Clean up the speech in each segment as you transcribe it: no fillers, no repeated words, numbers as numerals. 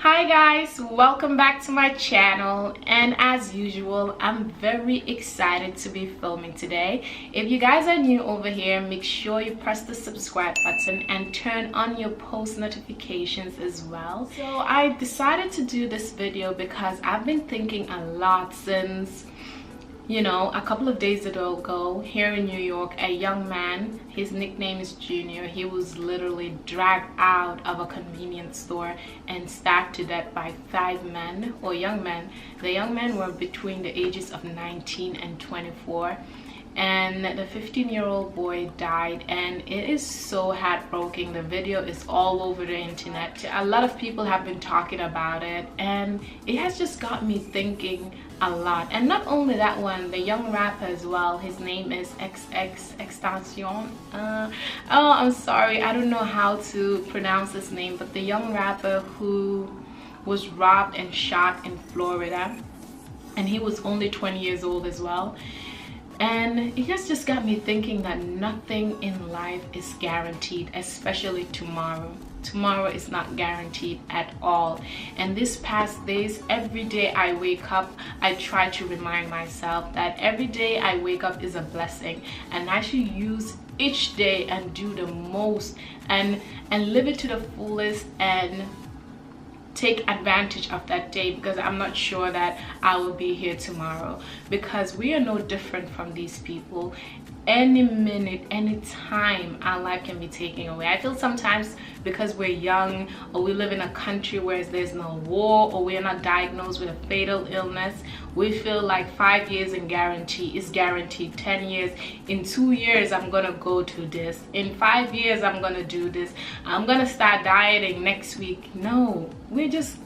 Hi guys, welcome back to my channel, and as usual I'm very excited to be filming today. If you guys are new over here, make sure you press the subscribe button and turn on your post notifications as well. So I decided to do this video because I've been thinking a lot since a couple of days ago here in New York, a young man, his nickname is Junior, he was literally dragged out of a convenience store and stabbed to death by 5 men or young men. The young men were between the ages of 19 and 24, and the 15-year-old boy died, and it is so heartbreaking. The video is all over the internet. A lot of people have been talking about it, and it has just got me thinking a lot. And not only that one, the young rapper as well, his name is Extension. I'm sorry, I don't know how to pronounce his name, but the young rapper who was robbed and shot in Florida, and he was only 20 years old as well. And it has just got me thinking that nothing in life is guaranteed, especially tomorrow. Tomorrow is not guaranteed at all. And these past days, every day I wake up, I try to remind myself that every day I wake up is a blessing, and I should use each day and do the most and live it to the fullest and take advantage of that day, because I'm not sure that I will be here tomorrow, because we are no different from these people. Any minute, any time, our life can be taken away. I feel sometimes because we're young, or we live in a country where there's no war, or we're not diagnosed with a fatal illness, we feel like 5 years is guaranteed. 10 years, in 2 years I'm gonna go to this, in 5 years I'm gonna do this, I'm gonna start dieting next week. No, we're just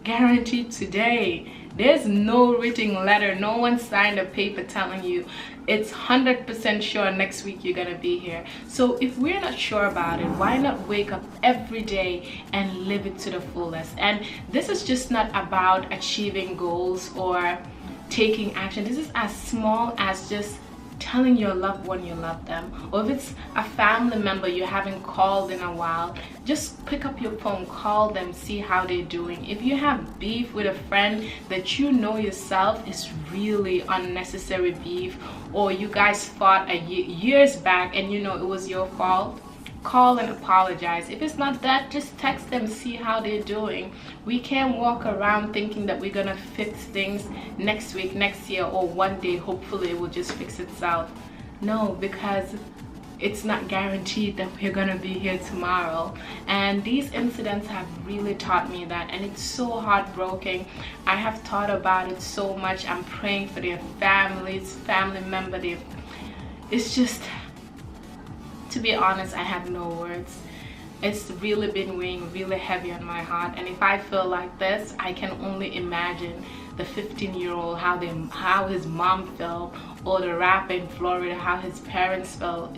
guaranteed today. There's no written letter, no one signed a paper telling you it's 100% sure next week you're gonna be here. So if we're not sure about it, why not wake up every day and live it to the fullest? And this is just not about achieving goals or taking action. This is as small as just telling your loved one you love them, or if it's a family member you haven't called in a while, just pick up your phone, call them, see how they're doing. If you have beef with a friend that you know yourself is really unnecessary beef, or you guys fought years back and you know it was your fault, call and apologize. If it's not that, just text them, see how they're doing. We can't walk around thinking that we're gonna fix things next week, next year, or one day hopefully it will just fix itself. No, because it's not guaranteed that we're gonna be here tomorrow. And these incidents have really taught me that, and it's so heartbreaking. I have thought about it so much. I'm praying for their families, family member. It's just, to be honest, I have no words. It's really been weighing really heavy on my heart, and if I feel like this, I can only imagine the 15-year-old, how his mom felt, or the rapper in Florida, how his parents felt.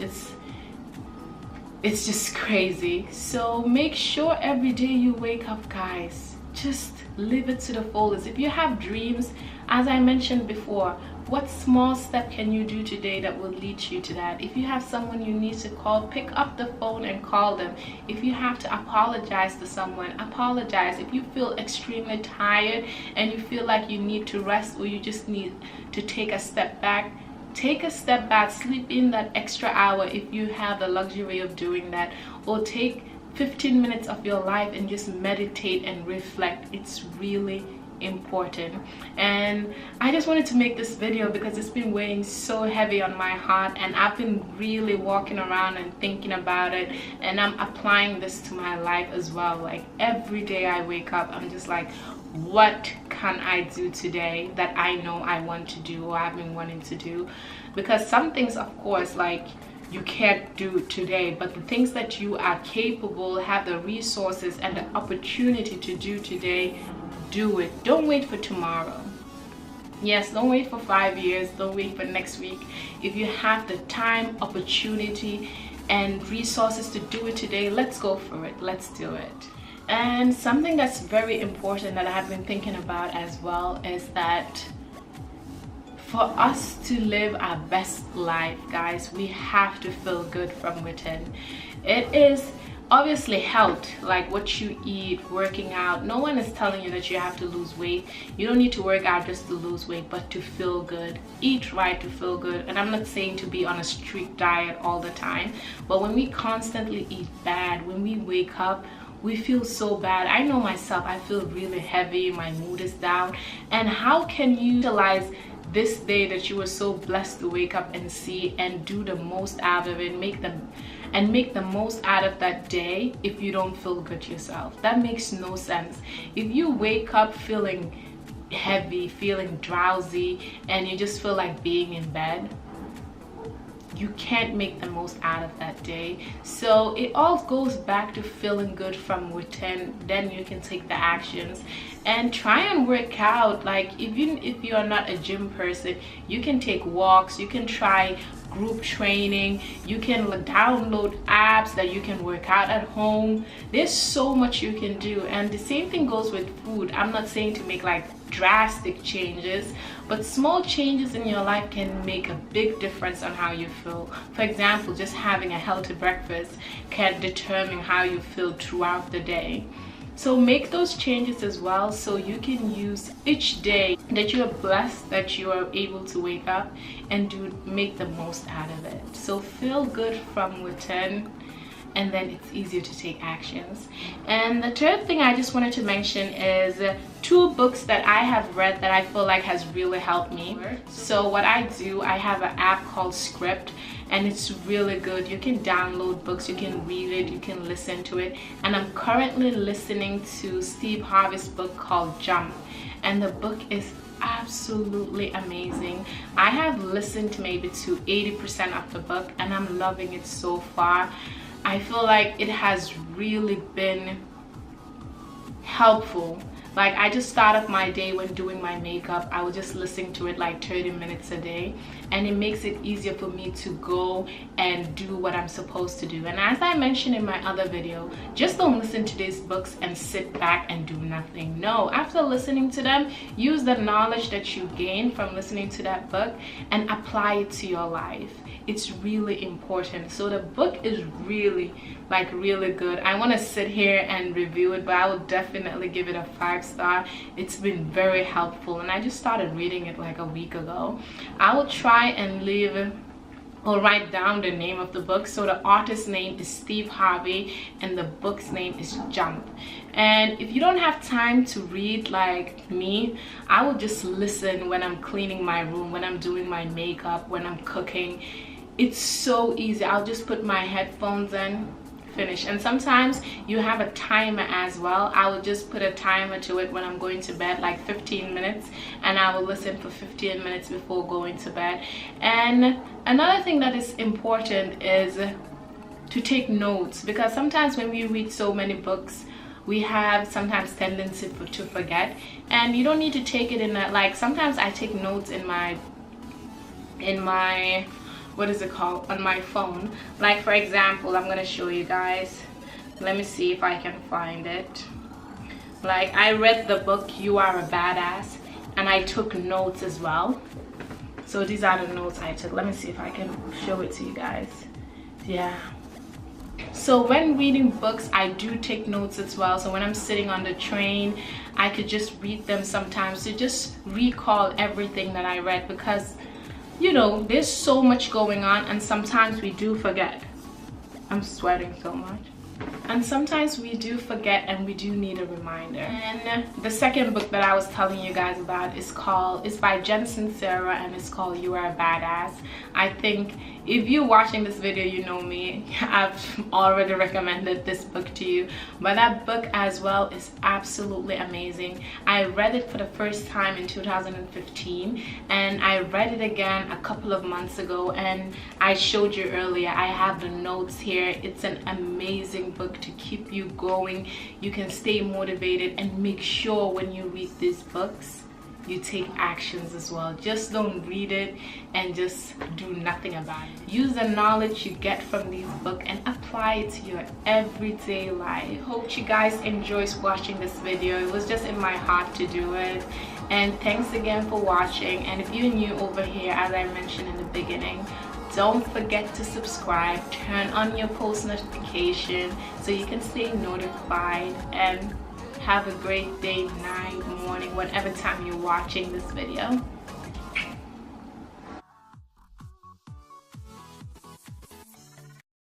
It's just crazy. So make sure every day you wake up, guys, just live it to the fullest. If you have dreams, as I mentioned before, what small step can you do today that will lead you to that? If you have someone you need to call, pick up the phone and call them. If you have to apologize to someone, apologize. If you feel extremely tired and you feel like you need to rest, or you just need to take a step back, take a step back. Sleep in that extra hour if you have the luxury of doing that, or take 15 minutes of your life and just meditate and reflect. It's really important. And I just wanted to make this video because it's been weighing so heavy on my heart, and I've been really walking around and thinking about it, and I'm applying this to my life as well. Like every day I wake up, I'm just like, what can I do today that I know I want to do, or I've been wanting to do? Because some things, of course, like, you can't do today, but the things that you are capable, have the resources and the opportunity to do today, do it. Don't wait for tomorrow. Yes, don't wait for 5 years, don't wait for next week. If you have the time, opportunity, and resources to do it today, let's go for it. Let's do it. And something that's very important that I have been thinking about as well is that for us to live our best life, guys, we have to feel good from within. It is obviously health, like what you eat, working out. No one is telling you that you have to lose weight. You don't need to work out just to lose weight, but to feel good. Eat right to feel good. And I'm not saying to be on a strict diet all the time, but when we constantly eat bad, when we wake up, we feel so bad. I know myself, I feel really heavy, my mood is down. And how can you utilize this day that you were so blessed to wake up and see and do the most out of it, make the most out of that day if you don't feel good yourself? That makes no sense. If you wake up feeling heavy, feeling drowsy, and you just feel like being in bed, you can't make the most out of that day. So it all goes back to feeling good from within. Then you can take the actions and try and work out. Like even if you are not a gym person, you can take walks, you can try group training, you can download apps that you can work out at home. There's so much you can do. And the same thing goes with food. I'm not saying to make like drastic changes, but small changes in your life can make a big difference on how you feel. For example, just having a healthy breakfast can determine how you feel throughout the day. So make those changes as well, so you can use each day that you are blessed that you are able to wake up and make the most out of it. So feel good from within, and then it's easier to take actions. And the third thing I just wanted to mention is 2 books that I have read that I feel like has really helped me. So what I do, I have an app called Script, and it's really good. You can download books, you can read it, you can listen to it. And I'm currently listening to Steve Harvey's book called Jump, and the book is absolutely amazing. I have listened to maybe to 80% of the book, and I'm loving it so far. I feel like it has really been helpful. Like I just start off my day when doing my makeup, I was just listening to it like 30 minutes a day, and it makes it easier for me to go and do what I'm supposed to do. And as I mentioned in my other video, just don't listen to these books and sit back and do nothing. No, after listening to them, use the knowledge that you gain from listening to that book and apply it to your life. It's really important. So the book is really good. I want to sit here and review it, but I will definitely give it a 5-star. It's been very helpful, and I just started reading it like a week ago. I will try and write down the name of the book. So the author's name is Steve Harvey, and the book's name is Jump. And if you don't have time to read like me, I will just listen when I'm cleaning my room, when I'm doing my makeup, when I'm cooking. It's so easy. I'll just put my headphones in, finish. And sometimes you have a timer as well. I will just put a timer to it when I'm going to bed, like 15 minutes, and I will listen for 15 minutes before going to bed. And another thing that is important is to take notes, because sometimes when we read so many books, we have sometimes tendency to forget, and you don't need to take it in that. Like sometimes I take notes in my what is it called, on my phone. Like for example, I'm gonna show you guys. Let me see if I can find it. Like I read the book You Are a Badass, and I took notes as well. So these are the notes I took. Let me see if I can show it to you guys. Yeah. So when reading books, I do take notes as well. So when I'm sitting on the train, I could just read them sometimes to just recall everything that I read, because you know, there's so much going on, and sometimes we do forget. I'm sweating so much. And sometimes we do forget, and we do need a reminder. And the second book that I was telling you guys about is by Jensen Sarah, and it's called You Are a Badass. I think if you're watching this video, you know me. I've already recommended this book to you, but that book as well is absolutely amazing. I read it for the first time in 2015, and I read it again a couple of months ago, and I showed you earlier, I have the notes here. It's an amazing book to keep you going. You can stay motivated, and make sure when you read these books, you take actions as well. Just don't read it and just do nothing about it. Use the knowledge you get from these books and apply it to your everyday life. Hope you guys enjoyed watching this video. It was just in my heart to do it. And thanks again for watching. And if you're new over here, as I mentioned in the beginning, don't forget to subscribe, turn on your post notification so you can stay notified, and have a great day, night, morning, whatever time you're watching this video.